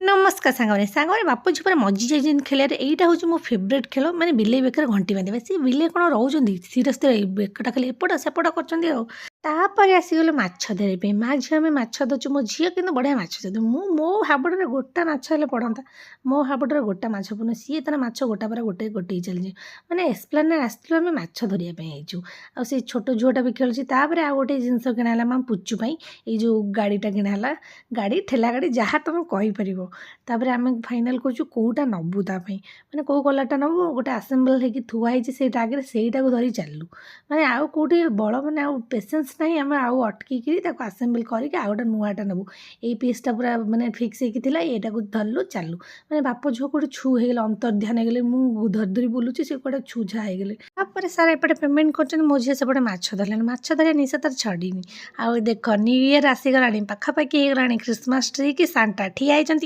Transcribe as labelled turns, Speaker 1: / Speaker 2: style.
Speaker 1: नमस्कार सांगने बाप झीपर मझी जाइन खेल यहाँ हूँ मो फेवरेट खेल माने बिले बेकर घंटी बांधा सी बिले कौन रोच स्थिर स्थिर बेकटा खाली एपट सेपट कर आसीगले माछ धरपी माँ झी आम माछ धरचु मो झी कि बढ़िया माछ धरती मो हाबुड़े गोटा माछ हेल्ले पड़ता मो हाबुड़े गोटा माछ पड़ना सी तरह माछ गोटा पर गोटे गोटे चलती मैंने एस्प्लानेड आसलु आम माछ धरियापी आई छोट झुआटा भी खेलुची आ गोटे जिनस किणाला माँ पुचुपाई ये जो गाड़ीटा किणाला गाड़ी ठेला गाड़ी जहाँ तुम कहीपर तापर आम फाइनाल करूँ कौटा नबू तापाई मैंने कौ कलरटा नबू गोटे आसेम्बल होगी थुआई से आगे सहीटा धरी चलू मैंने आउ कौटी बड़ मैंने आउ पेसेंस ना आम आउ अटकिकी आसेम्बल करके आउ गोटे नुआटा नबू ये पीसटा पूरा मैंने फिक्स होता यहाँ धरलु चालू मैंने बाप झुआ कौटे छू हो गले अंतर्ध्यान हो गले मुझे धरी धरी बुलूची से कौटे छुझा हो गले तापर सारा एपटे पेमेंट कर मो झी सेपटे माछ धरलानी माछ धरिया निशा तार छड़ीनी आउ देख न्यू इयर आसीगला पाखापाखि हो गला क्रिसमस ट्री कि सांता ठिया होती